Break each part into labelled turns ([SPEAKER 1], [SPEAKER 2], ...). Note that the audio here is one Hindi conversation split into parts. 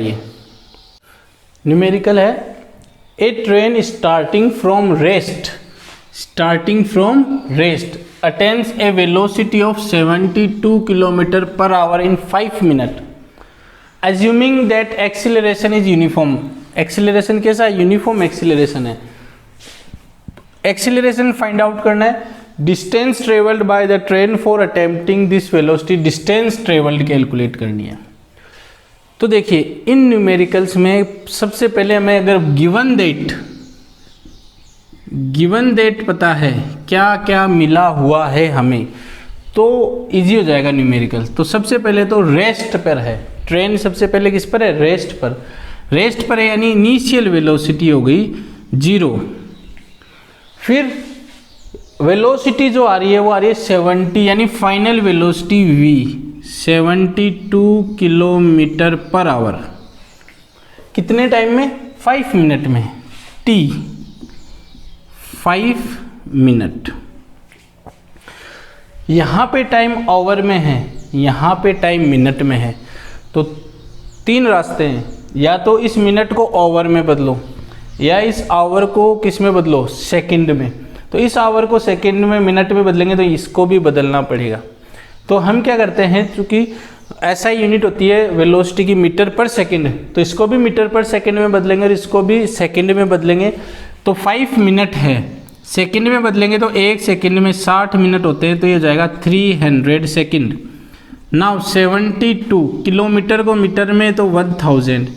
[SPEAKER 1] ये न्यूमेरिकल है। A train starting from rest attains a velocity of 72 kilometre per hour in 5 minute assuming that acceleration is uniform. Acceleration कैसा है? यूनिफॉर्म एक्सीलरेशन है। एक्सीलरेशन फाइंड आउट करना है। Distance travelled by the train for attempting this velocity, distance travelled calculate करनी है। तो देखिए इन न्यूमेरिकल्स में सबसे पहले हमें अगर गिवन डेट पता है क्या क्या मिला हुआ है हमें, तो इजी हो जाएगा न्यूमेरिकल्स। तो सबसे पहले तो रेस्ट पर है ट्रेन, सबसे पहले किस पर है? रेस्ट पर है, यानी इनिशियल वेलोसिटी हो गई 0। फिर वेलोसिटी जो आ रही है वो आ रही है 70, यानी final velocity v 72 kilometre per our. कितने टाइम में? 5 मिनट में। t 5 minute. यहाँ पे टाइम आवर में है, यहाँ पे टाइम मिनट में है। तो 3 रास्ते हैं, या तो इस मिनट को आवर में बदलो, या इस आवर को किस में बदलो? सेकंड में। तो इस आवर को सेकंड में, मिनट में बदलेंगे तो इसको भी बदलना पड़ेगा। तो हम क्या करते हैं, चूँकि ऐसा यूनिट होती है वेलोसिटी की मीटर पर सेकंड, तो इसको भी मीटर पर सेकंड में बदलेंगे और इसको भी सेकंड में बदलेंगे। तो 5 मिनट है, सेकंड में बदलेंगे तो 1 सेकंड में 60 मिनट होते हैं, तो ये हो जाएगा 300 सेकंड। नाउ 72 किलोमीटर को मीटर में तो 1000,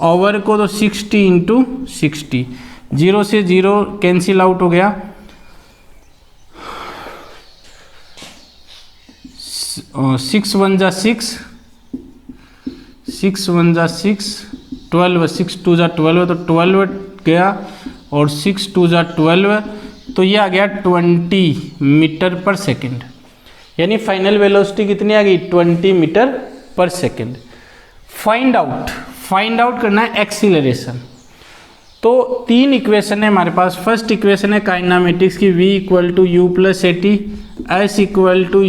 [SPEAKER 1] आवर को तो 60 × 60, 0 से 0 कैंसिल आउट हो गया। 6 1 जा 6, 6 1 जा 6, 12, 6 2 जा 12, तो 12 गया और 6 2 जा 12, तो ये आ गया 20 मीटर पर सेकंड। यानी फाइनल वेलोसिटी कितनी आ गई? 20 मीटर पर सेकंड। फाइंड आउट करना है एक्सीलरेशन। तो 3 इक्वेशन है हमारे पास। फर्स्ट इक्वेशन है काइनामेटिक्स की, v = u + at, s =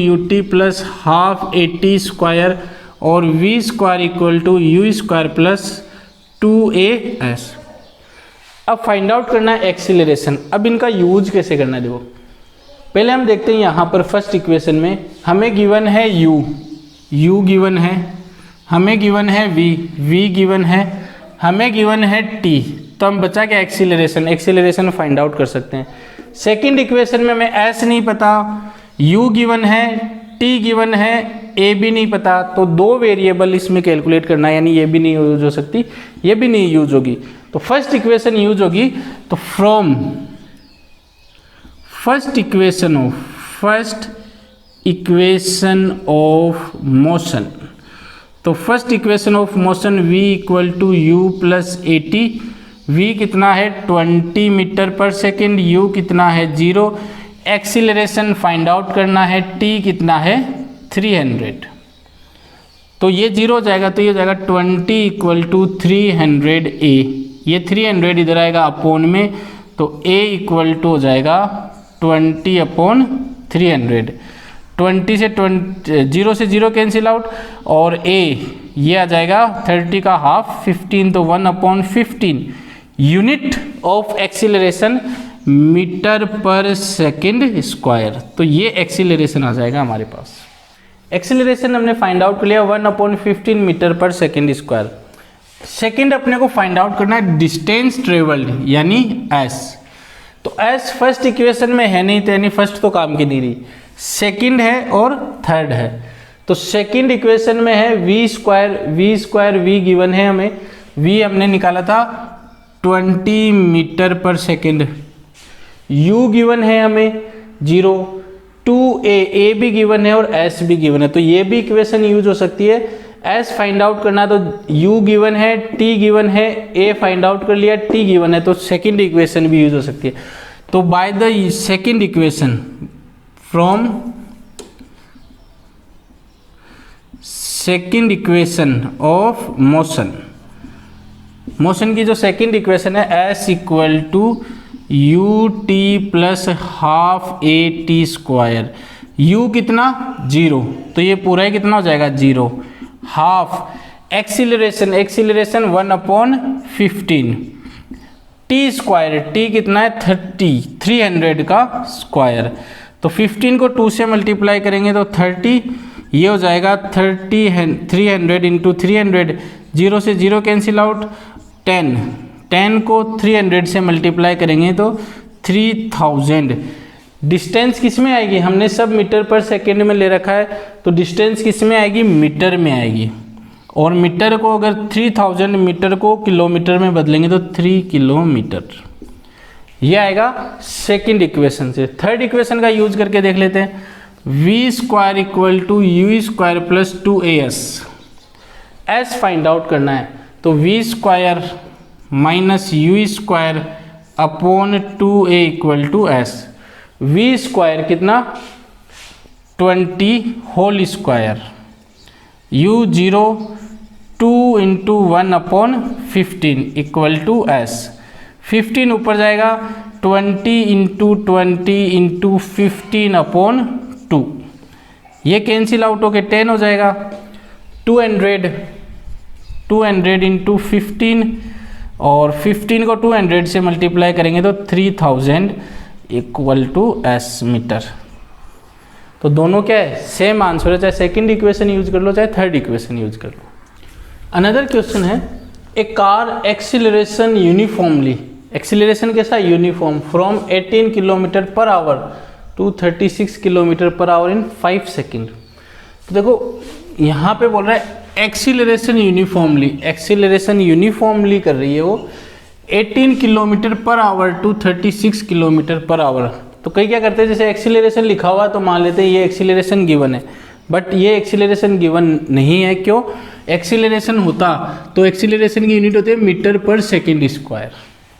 [SPEAKER 1] ut + ½ at² और v² = u² + 2as। अब फाइंड आउट करना है एक्सीलरेशन। अब इनका यूज कैसे करना है देखो। पहले हम देखते हैं यहाँ पर फर्स्ट इक्वेशन में हमें गिवन है u गिवन है, हमें गिवन है v गिवन है, हमें गिवन है t। तो हम बचा क्या? एक्सीलरेशन फाइंड आउट कर सकते हैं। सेकंड इक्वेशन में हमें s नहीं पता, u गिवन है, t गिवन है, a भी नहीं पता, तो 2 वेरिएबल इसमें कैलकुलेट करना है, यानी ये भी नहीं यूज हो सकती, ये भी नहीं यूज होगी। तो फर्स्ट इक्वेशन यूज होगी। तो from first equation of motion, तो first equation of motion v = u + at। v कितना है? 20 मीटर पर सेकेंड, u कितना है? 0। एक्सीलरेशन फाइंड आउट करना है, t कितना है? 300। तो ये 0 हो जाएगा, तो ये हो जाएगा 20 = 300a। ये 300 इधर आएगा अपॉन में, तो a = हो जाएगा 20/300। 20 से 0 से 0 कैंसिल आउट, और a ये आ जाएगा 30 का हाफ 15, तो 1/15। यूनिट ऑफ एक्सीलरेशन मीटर पर सेकंड स्क्वायर। तो ये एक्सीलरेशन आ जाएगा हमारे पास। एक्सीलरेशन हमने फाइंड आउट कर लिया 1/15 मीटर पर सेकंड स्क्वायर। सेकंड अपने को फाइंड आउट करना है डिस्टेंस ट्रेवल्ड, यानी s। तो s फर्स्ट इक्वेशन में है नहीं, तो यानी फर्स्ट तो काम की नहीं रही, सेकंड है और थर्ड है। तो सेकंड इक्वेशन में है v² गिवन है हमें, v हमने निकाला था 20 मीटर पर सेकंड, u गिवन है हमें 0, 2a भी गिवन है और s भी गिवन है। तो ये भी इक्वेशन यूज हो सकती है। s फाइंड आउट करना, तो u गिवन है, t गिवन है, a फाइंड आउट कर लिया, t गिवन है, तो सेकंड इक्वेशन भी यूज हो सकती है। तो by the second equation, from second equation of motion की जो सेकंड इक्वेशन है s = ut + ½ at²। u कितना? 0, तो ये पूरा ही कितना हो जाएगा? 0। Half acceleration 1/15 T square, T कितना है 300 का स्क्वायर, तो 15 को 2 से मल्टीप्लाई करेंगे तो 30, ये हो जाएगा 300 इंटू 300, 0 से 0 कैंसिल आउट, 10 को 300 से मल्टीप्लाई करेंगे तो 3000। डिस्टेंस किस में आएगी, हमने सब मीटर पर सेकेंड में ले रखा है, तो डिस्टेंस किस में आएगी, मीटर में आएगी। और मीटर को अगर 3000 मीटर को किलोमीटर में बदलेंगे तो 3 किलोमीटर, ये आएगा सेकंड इक्वेशन से। थर्ड इक्वेशन का यूज करके देख लेते हैं। v square equal to u square plus 2as, s find out करना है, तो v square minus u square upon 2a equal to s. v square कितना 20 whole square, u 0 2 into 1 upon 15 equal to s. 15 ऊपर जाएगा 20 इंटू 15 अपॉन 2, ये कैंसिल आउट होके 10 हो जाएगा। 200 इंटू 15 और 15 को 200 से मल्टीप्लाई करेंगे तो 3000 इक्वल टू एस मीटर। तो दोनों क्या है, सेम आंसर है, चाहे सेकंड इक्वेशन यूज कर लो चाहे थर्ड इक्वेशन यूज कर लो। अनदर क्वेश्चन है, a car acceleration uniformly, acceleration कैसा uniform, from 18 kilometre per hour to 36 kilometre per hour in 5 second. तो देखो यहाँ पे बोल रहा है एक्सीलरेशन यूनिफॉर्मली, एक्सीलरेशन यूनिफॉर्मली कर रही है वो 18 kilometre per hour to 36 kilometre per hour. तो कई क्या करते हैं, जैसे एक्सीलरेशन लिखा हुआ तो मान लेते हैं ये एक्सीलरेशन गिवन है, बट ये एक्सीलरेशन गिवन नहीं है। क्यों, एक्सीलरेशन होता तो एक्सीलरेशन की यूनिट होती है मीटर पर सेकेंड स्क्वायर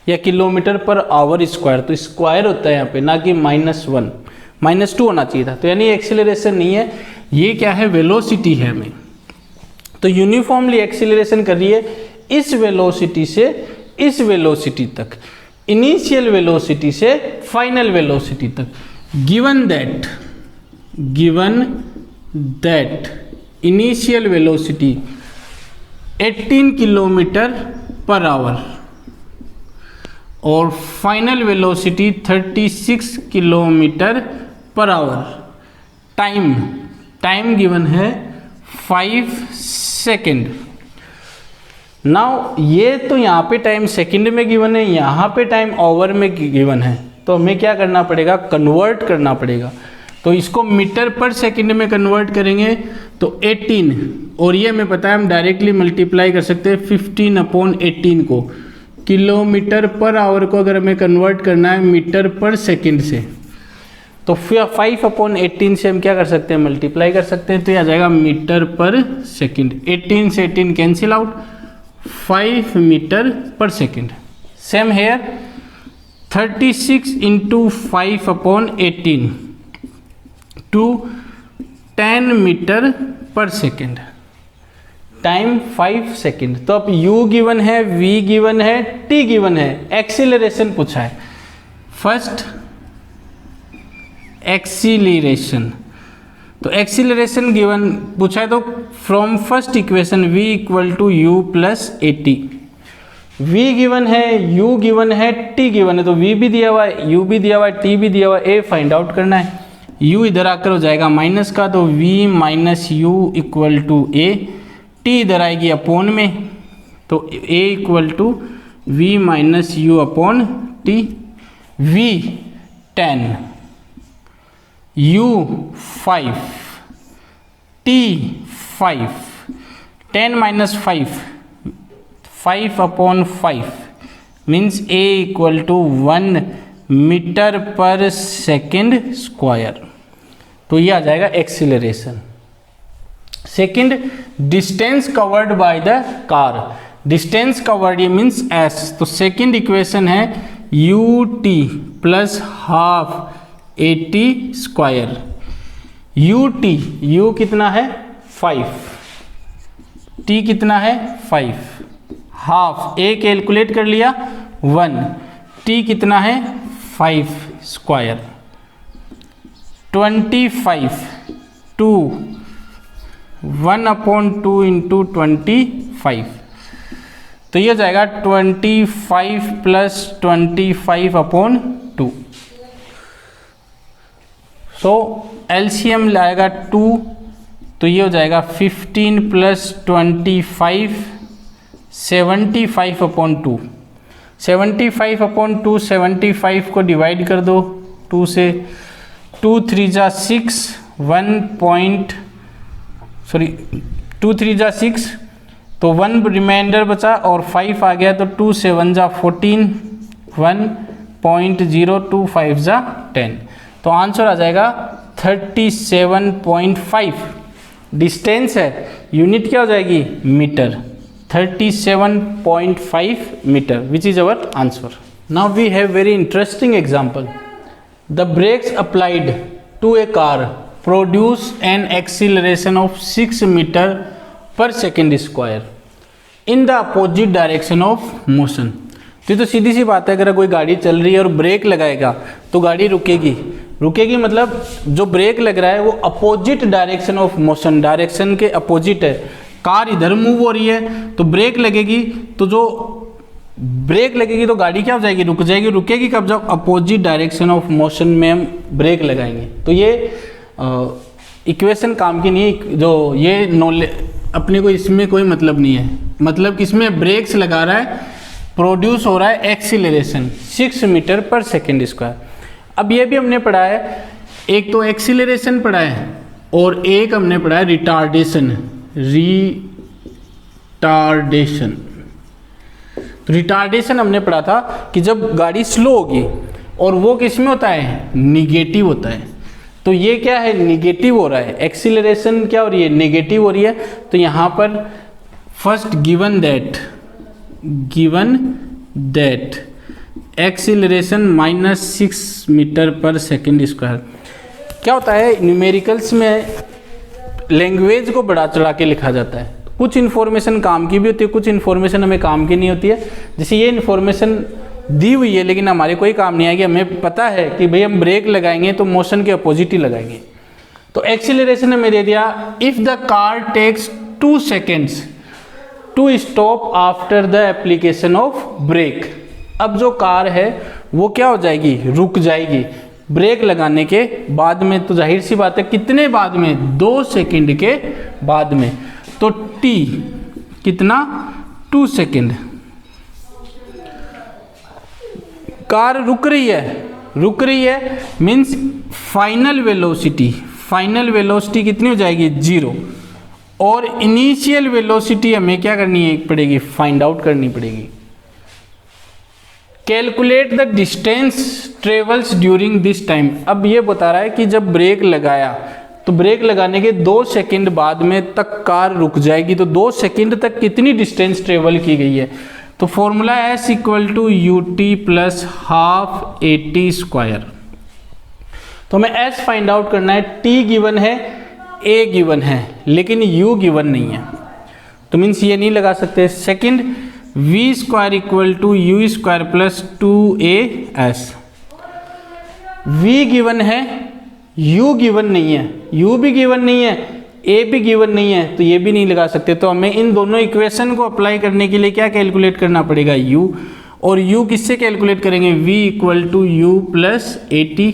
[SPEAKER 1] या किलोमीटर पर आवर स्क्वायर, तो स्क्वायर होता है यहाँ पे, ना कि -1 -2 होना चाहिए था। तो यानी एक्सीलरेशन नहीं है, ये क्या है, वेलोसिटी है हमें। तो यूनिफॉर्मली एक्सीलरेशन कर रही है इस वेलोसिटी से इस वेलोसिटी तक, इनिशियल वेलोसिटी से फाइनल वेलोसिटी तक, given that initial velocity 18 kilometre per hour और final velocity 36 kilometre per hour. Time given है 5 सेकेंड। नाउ ये तो यहाँ पे टाइम सेकंड में गिवन है, यहाँ पे टाइम ओवर में गिवन है, तो हमें क्या करना पड़ेगा, कन्वर्ट करना पड़ेगा। तो इसको मीटर पर सेकंड में कन्वर्ट करेंगे तो 18, और ये हमें पता है हम डायरेक्टली मल्टीप्लाई कर सकते हैं 15 अपॉन 18 को। किलोमीटर पर आवर को अगर हमें कन्वर्ट करना है मीटर पर सेकंड से, तो फिर 5 अपॉन 18 से हम क्या कर सकते हैं, मल्टीप्लाई कर सकते हैं, तो ये आ जाएगा मीटर पर सेकंड। 18 से 18 cancel out, 5 metre per second. Same here 36 into 5 upon 18 to 10 metre per second. Time 5 second. तो अब u गिवन है, v गिवन है, t गिवन है, एक्सीलरेशन पूछा है। फर्स्ट एक्सीलरेशन, तो एक्सीलरेशन गिवन पूछा है, तो from first equation v equal to u plus a t. v given है, u गिवन है, t गिवन है, तो v भी दिया हुआ है, u भी दिया हुआ है, t भी दिया हुआ है, a फाइंड आउट करना है। u इधर आकर हो जाएगा माइनस का, तो v minus u equal to a, t इधर आएगी अपॉन में, तो a equal to v minus u upon t। v 10, u 5, t 5, 10 minus 5 upon 5 means a equal to 1 metre per second square. तो ये आ जाएगा acceleration. Second, distance covered by the car, distance covered ये मीन्स s, तो सेकेंड इक्वेशन है u t plus half a t square. u कितना है 5, t कितना है 5, हाफ a कैलकुलेट कर लिया 1, t कितना है 5 स्क्वायर। 25 2 1/2 इंटू 25, तो ये हो जाएगा 25 प्लस 25/2। सो एलसीएम लाएगा 2, तो ये हो जाएगा 15 प्लस 25 75/2। 75/2 75 को डिवाइड कर दो 2 से, 2 3 जा 6, 2 3 जा 6, तो 1 रिमाइंडर बचा और 5 आ गया, तो 2 से 1 जा 14, 1.025 जा 10, तो आंसर आ जाएगा 37.5। डिस्टेंस है, यूनिट क्या हो जाएगी, metre, 37.5 metre, which is our answer. Now we have very interesting example. The brakes applied to a car produce an acceleration of 6 metre per second square in the opposite direction of motion. तो सीधी सी बात है, अगर कोई गाड़ी चल रही है और ब्रेक लगाएगा तो गाड़ी रुकेगी मतलब जो ब्रेक लग रहा है वो opposite direction of motion, direction के अपोजिट है। कार इधर मूव हो रही है तो ब्रेक लगेगी, तो जो ब्रेक लगेगी तो गाड़ी क्या हो जाएगी, रुक जाएगी। रुकेगी कब, जब अपोजिट डायरेक्शन ऑफ मोशन में हम ब्रेक लगाएंगे। तो ये इक्वेशन काम की नहीं है, जो ये नॉलेज अपने को इसमें कोई मतलब नहीं है। मतलब इसमें ब्रेक्स लगा रहा है, प्रोड्यूस हो रहा है acceleration 6 metre per second square. अब ये भी हमने पढ़ा है, एक तो एक्सीलरेशन पढ़ा है और एक हमने पढ़ा है रिटार्डेशन। रिटार्डेशन हमने पढ़ा था कि जब गाड़ी स्लो होगी, और वो किस में होता है, निगेटिव होता है। तो ये क्या है, निगेटिव हो रहा है, एक्सीलरेशन क्या हो रही है, निगेटिव हो रही है। तो यहाँ पर first given that acceleration -6 metre per second square. क्या होता है, न्यूमेरिकल्स में लैंग्वेज को बढ़ा चढ़ा के लिखा जाता है। कुछ इन्फॉर्मेशन काम की भी होती है, कुछ इन्फॉर्मेशन हमें काम की नहीं होती है। जैसे ये इन्फॉर्मेशन दी हुई है लेकिन हमारे कोई काम नहीं आएगी। हमें पता है कि भाई हम ब्रेक लगाएंगे तो मोशन के अपोजिट ही लगाएंगे। तो एक्सीलरेशन हमें दे दिया, if the car takes 2 seconds to stop after the application of brake. अब जो कार है वो क्या हो जाएगी, रुक जाएगी ब्रेक लगाने के बाद में। तो जाहिर सी बात है, कितने बाद में, 2 सेकेंड के बाद में। तो t कितना, 2 सेकेंड। कार रुक रही है मीन्स फाइनल वेलोसिटी कितनी हो जाएगी, 0। और इनिशियल वेलोसिटी हमें क्या करनी पड़ेगी, फाइंड आउट करनी पड़ेगी। Calculate the distance travels during this time. अब ये बता रहा है कि जब ब्रेक लगाया तो ब्रेक लगाने के 2 सेकेंड बाद में तक कार रुक जाएगी। तो 2 सेकेंड तक कितनी डिस्टेंस ट्रेवल की गई है। तो फॉर्मूला S = ut + ½ AT²। तो हमें S फाइंड आउट करना है। T गिवन है, A गिवन है, लेकिन U गिवन नहीं है। तो मीन्स ये नहीं लगा सकते। Second, V² = U² + 2AS। V given है, U गिवन नहीं है, U भी गिवन नहीं है, A भी गिवन नहीं है, तो ये भी नहीं लगा सकते। तो हमें इन दोनों इक्वेशन को अप्लाई करने के लिए क्या कैलकुलेट करना पड़ेगा, U। और U किससे कैलकुलेट करेंगे, V = U + AT।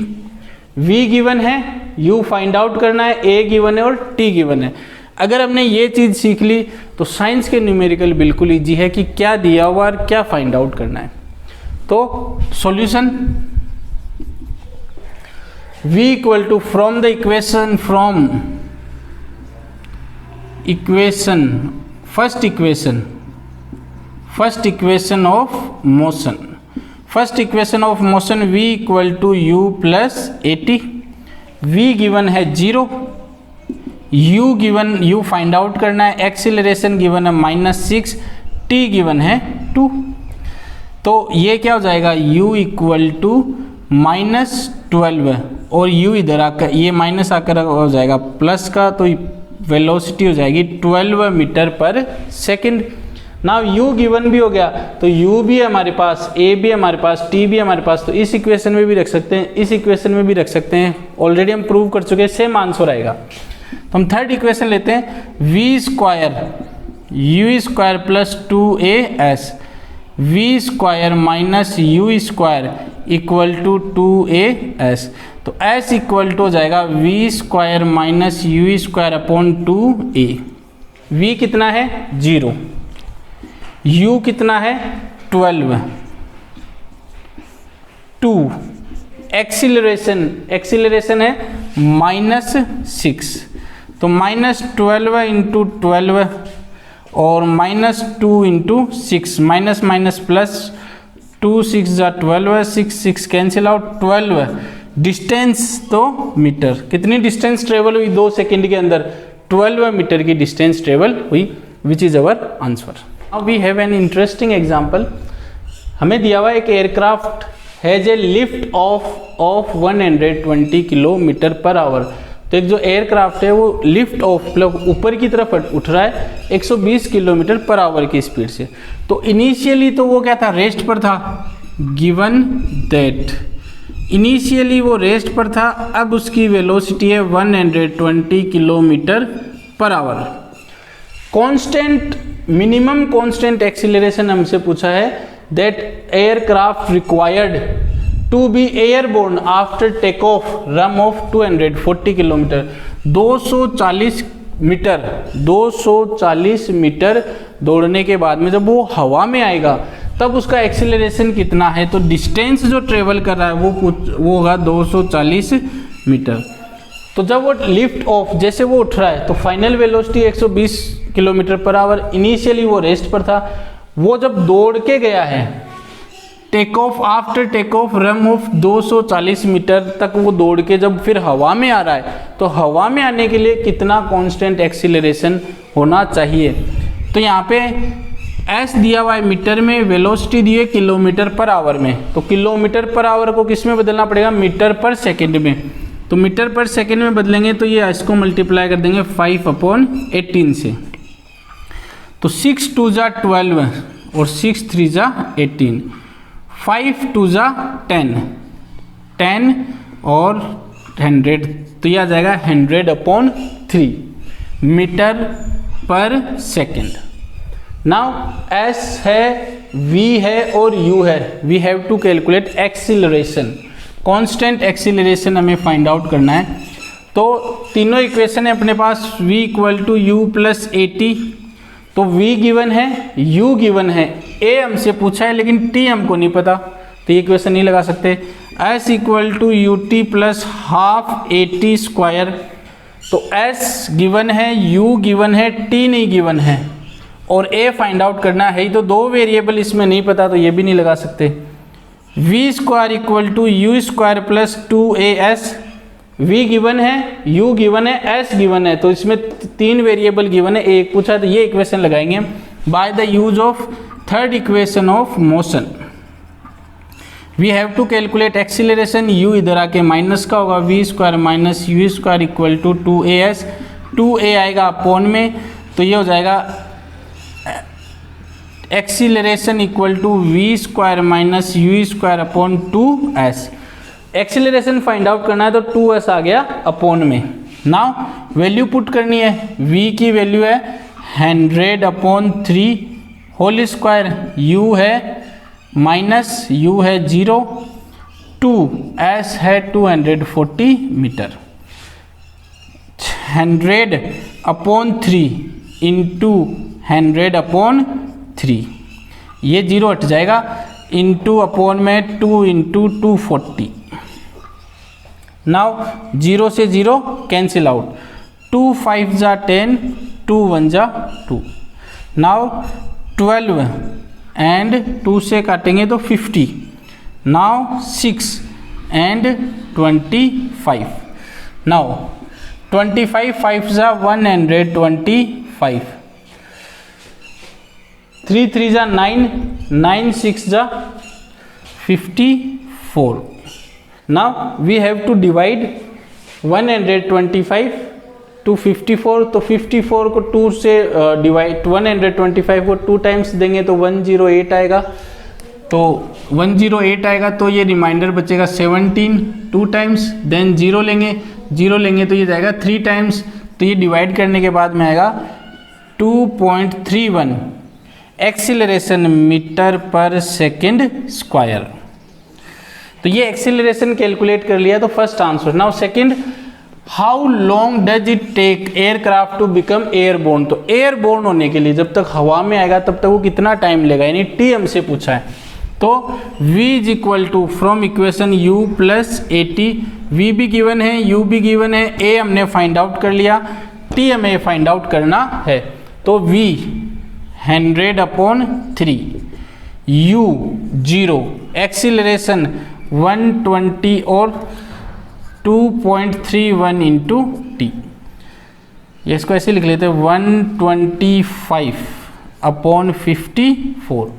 [SPEAKER 1] V given है, U फाइंड आउट करना है, A गिवन है और T गिवन है। अगर हमने ये चीज़ सीख ली तो साइंस के न्यूमेरिकल बिल्कुल ईजी है कि क्या दिया हुआ और क्या फाइंड आउट करना है। तो solution, V = from the first equation of motion V = U + AT। V given है 0, U फाइंड आउट करना है, एक्सीलरेशन गिवन है -6, T गिवन है 2। तो ये क्या हो जाएगा, U = -12 और U इधर आकर, ये माइनस आकर हो जाएगा प्लस का, तो वेलोसिटी हो जाएगी 12 metre per second. Now U given भी हो गया, तो U भी है हमारे पास, A भी हमारे पास, T भी हमारे पास। तो इस इक्वेशन में भी रख सकते हैं, इस इक्वेशन में भी रख सकते हैं। ऑलरेडी हम प्रूव कर चुके हैं, सेम आंसर आएगा। तो हम थर्ड इक्वेशन लेते हैं v square u square plus 2as v square minus u square equal to 2as। तो s इक्वल टू हो जाएगा v square minus u square upon 2a। v कितना है 0, u कितना है 12, 2 एक्सीलरेशन है -6, तो -12 इंटू 12 और -2 इंटू 6, माइनस माइनस प्लस 2 6 जा 12, 6 6 कैंसिल आउट, 12 डिस्टेंस तो मीटर, कितनी डिस्टेंस ट्रेवल हुई 2 सेकेंड के अंदर, 12 मीटर की डिस्टेंस ट्रेवल हुई, which is our answer. Now we have an interesting example. हमें दिया हुआ एक aircraft has a lift off 120 kilometre per hour. तो एक जो एयरक्राफ्ट है वो लिफ्ट ऑफ मतलब ऊपर की तरफ उठ रहा है 120 किलोमीटर पर आवर की स्पीड से। तो इनिशियली तो वो क्या था, रेस्ट पर था, गिवन दैट इनिशियली वो रेस्ट पर था, अब उसकी वेलोसिटी है 120 kilometre per hour. Constant minimum constant acceleration हमसे पूछा है, that aircraft required to be airborne after take off run of 240 kilometre. 240 metre दौड़ने के बाद में जब वो हवा में आएगा तब उसका एक्सीलरेशन कितना है। तो डिस्टेंस जो ट्रेवल कर रहा है वो होगा 240 मीटर। तो जब वो लिफ्ट ऑफ जैसे वो उठ रहा है तो final velocity 120 kilometre per hour, initially वो रेस्ट पर था, वो जब दौड़ के गया है take off after take off run of 240 metre तक वो दौड़ के जब फिर हवा में आ रहा है तो हवा में आने के लिए कितना कांस्टेंट एक्सीलरेशन होना चाहिए। तो यहाँ पे एस दिया हुआ है मीटर में, वेलोसिटी दी है किलोमीटर पर आवर में, तो किलोमीटर पर आवर को किस में बदलना पड़ेगा, मीटर पर सेकेंड में। तो मीटर पर सेकेंड में बदलेंगे तो ये इसको मल्टीप्लाई कर देंगे 5/18 से। तो 6 2 जा 12 और 6 3 जा 18, 5 2 जा 10, 10 और 100, तो यह आ जाएगा 100/3 metre per second. Now s है, v है और u है, we have to calculate acceleration, constant acceleration हमें फाइंड आउट करना है। तो तीनों इक्वेशन है अपने पास, v equal to u plus 80, तो v गिवन है, u गिवन है, a हमसे पूछा है लेकिन t हमको नहीं पता तो ये इक्वेशन नहीं लगा सकते। s equal to u t plus half 80 square, तो s गिवन है, u गिवन है, t नहीं गिवन है और a फाइंड आउट करना है ही, तो दो वेरिएबल इसमें नहीं पता तो ये भी नहीं लगा सकते। v square equal to u square plus 2as, v given है, u गिवन है, s गिवन है, तो इसमें तीन वेरिएबल गिवन है, एक पूछा तो ये इक्वेशन लगाएंगे by the use of third equation of motion. We have to calculate acceleration, u इधर आके माइनस का होगा, v square minus u square equal to 2as, 2a आएगा अपॉन में, तो ये हो जाएगा acceleration equal to v square minus u square upon 2s। Acceleration find out करना है तो 2s आ गया अपॉन में। नाउ वैल्यू पुट करनी है, v की वैल्यू है 100/3 होल स्क्वायर, u है माइनस u है 0, 2s है 240 मीटर, 100/3 इंटू 100/3, ये 0 हट जाएगा, इंटू अपॉन में 2 इंटू 240। नाउ 0 से 0 कैंसिल आउट, 2 5 जा 10, 2 1 जा 2। नाउ 12 एंड 2 से काटेंगे तो 50। Now 6 and 25। नाउ 25 5 जा 125, 3 3 जा 9, 9 6 जा 54। Now we have to divide 125 to 54, तो 54 को 2 से डिवाइड 125 को 2 टाइम्स देंगे तो 108 आएगा, तो 108 आएगा, तो ये रिमाइंडर बचेगा 17 2 टाइम्स, देन 0 लेंगे तो ये जाएगा 3 टाइम्स, तो ये डिवाइड करने के बाद में आएगा 2.31 acceleration metre per second square. तो ये एक्सीलरेशन कैलकुलेट कर लिया, तो first answer. Now second, how long does it take aircraft to become airborne. तो एयरबोर्न होने के लिए जब तक हवा में आएगा तब तक वो कितना टाइम लेगा, यानी टी हमसे पूछा है। तो v is equal to from equation u plus a t, v भी गिवन है, u भी गिवन है, a हमने फाइंड आउट कर लिया, t हमें फाइंड आउट करना है। तो v 100/3, u 0, एक्सीलरेशन 120 और 2.31 इंटू टी। ये इसको ऐसे लिख लेते हैं 125/54।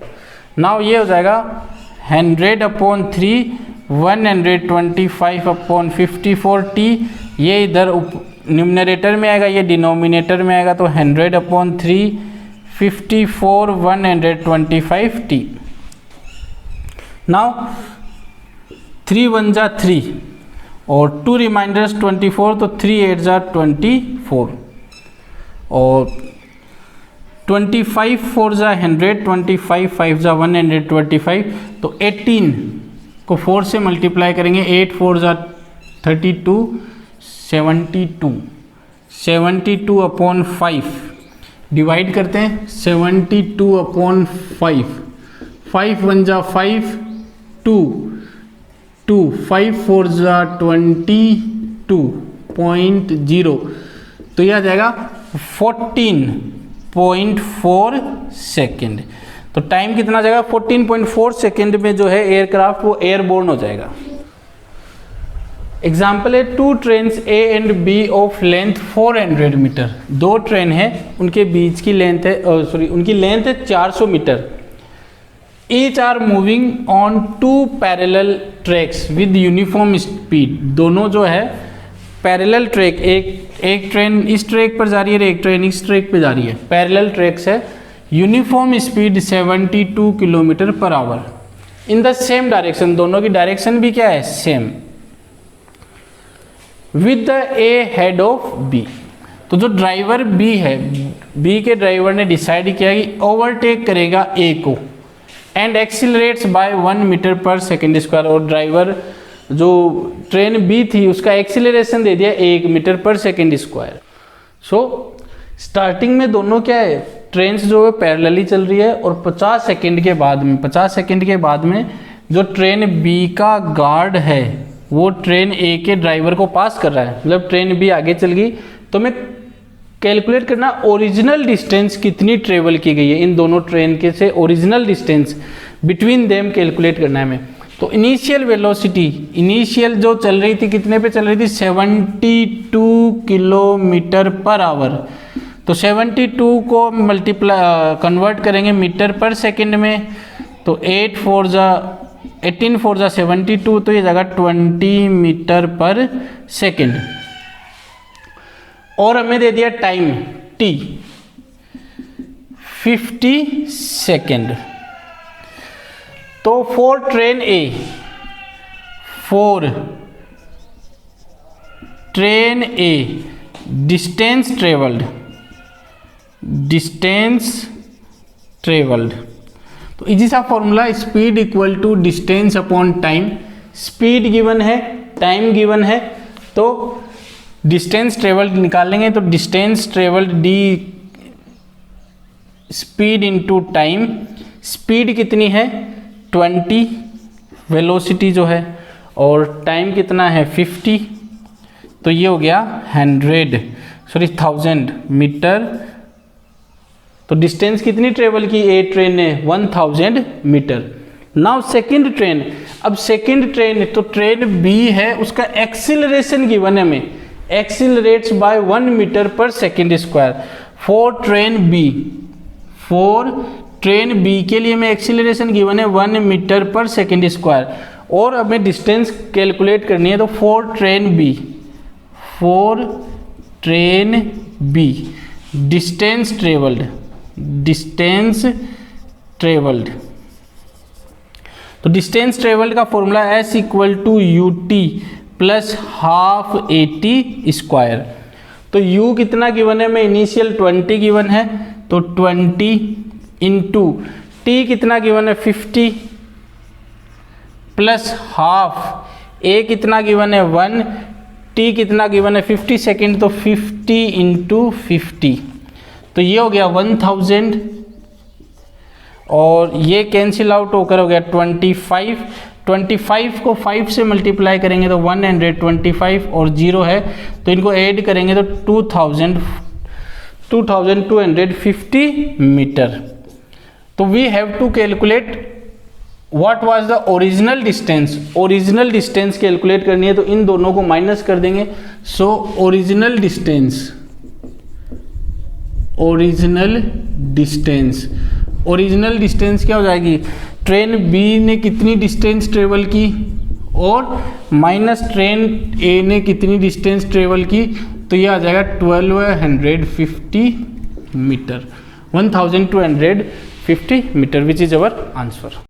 [SPEAKER 1] नाउ ये हो जाएगा 100/3 125/54 टी। ये इधर न्यूमरेटर में आएगा, ये डिनोमिनेटर में आएगा, तो 100/3 54 125 टी। नाउ 3 1 जा 3 और 2 रिमाइंडर्स 24, तो 3 8 जा 24 और 25 4 जा 100, 25 5 जा 125, तो 18 को 4 से मल्टीप्लाई करेंगे, 8 4 जा 32, 72/5 डिवाइड करते हैं, 72/5, 5 1 जा 5, 2 5 4 जा 22.0, तो यह आ जाएगा 14.4 सेकेंड। तो टाइम कितना जाएगा, 14.4 सेकेंड में जो है एयरक्राफ्ट वो एयरबोर्न हो जाएगा। एग्जाम्पल है 2 train A and B of length 400 metre. 2 train है, उनके बीच की लेंथ है, उनकी लेंथ है 400 metre. Each are moving on 2 parallel tracks with uniform speed। दोनों जो है पैरेलल ट्रैक, एक ट्रेन इस ट्रैक पर जा रही है, एक ट्रेन इस ट्रैक पर जा रही है, पैरेलल ट्रैक्स है, uniform speed 72 kilometre per hour in the same direction. दोनों की डायरेक्शन भी क्या है, same. With the ahead of B. तो जो ड्राइवर बी है, बी के ड्राइवर ने डिसाइड किया कि ओवरटेक करेगा ए को and accelerates by 1 metre per second square. और ड्राइवर जो ट्रेन बी थी उसका एक्सीलरेशन दे दिया 1 metre per second square. So starting में दोनों क्या है, ट्रेन जो है पैरेलली चल रही है, और 50 सेकेंड के बाद में जो ट्रेन बी का गार्ड है वो ट्रेन ए के ड्राइवर को पास कर रहा है, मतलब ट्रेन बी आगे चल गई। तो मैं कैलकुलेट करना ओरिजिनल डिस्टेंस कितनी ट्रेवल की गई है इन दोनों ट्रेन के से, original distance between them calculate करना है हमें। तो इनिशियल वेलोसिटी, इनिशियल जो चल रही थी कितने पे चल रही थी, 72 किलोमीटर पर आवर। तो 72 को मल्टीप्लाई कन्वर्ट करेंगे मीटर पर सेकंड में, तो 18 4 जा 72, तो ये जगह 20 मीटर पर सेकंड। और हमें दे दिया टाइम t 50 सेकेंड। तो for train A distance travelled, तो इजी सा formula, speed equal to distance upon time. Speed given है, टाइम गिवन है, तो डिस्टेंस ट्रेवल्ड निकालेंगे, तो distance travelled D speed into time. Speed कितनी है 20, वेलोसिटी जो है, और टाइम कितना है 50, तो ये हो गया 1000 मीटर। तो डिस्टेंस कितनी ट्रेवल की ए ट्रेन ने, 1000 मीटर। नाउ सेकंड ट्रेन, अब सेकंड ट्रेन, तो ट्रेन बी है, उसका एक्सीलरेशन गिवन है हमें, accelerates by 1 metre per second square. For train B के लिए में एक्सीलरेशन गिवन है 1 मीटर पर सेकेंड स्क्वायर, और हमें डिस्टेंस कैलकुलेट करनी है। तो for train B distance travelled, तो डिस्टेंस ट्रेवल्ड का फॉर्मूला S = UT + ½ AT²। तो u कितना गिवन है, मैं इनिशियल 20 गिवन है तो 20 इंटू t कितना गिवन है 50 प्लस हाफ, a कितना गिवन है 1, t कितना गिवन है 50 सेकेंड तो 50 इंटू 50, तो ये हो गया 1000 और ये कैंसिल आउट होकर हो गया 25 को 5 से मल्टीप्लाई करेंगे तो 125 और 0 है तो इनको ऐड करेंगे तो 2250 मीटर। तो we have to calculate what was the original distance, original distance calculate करनी है तो इन दोनों को माइनस कर देंगे। सो ओरिजिनल डिस्टेंस क्या हो जाएगी, ट्रेन बी ने कितनी डिस्टेंस ट्रेवल की और माइनस ट्रेन ए ने कितनी डिस्टेंस ट्रेवल की, तो ये आ जाएगा 1250 metre, 1250 metre, which is our answer.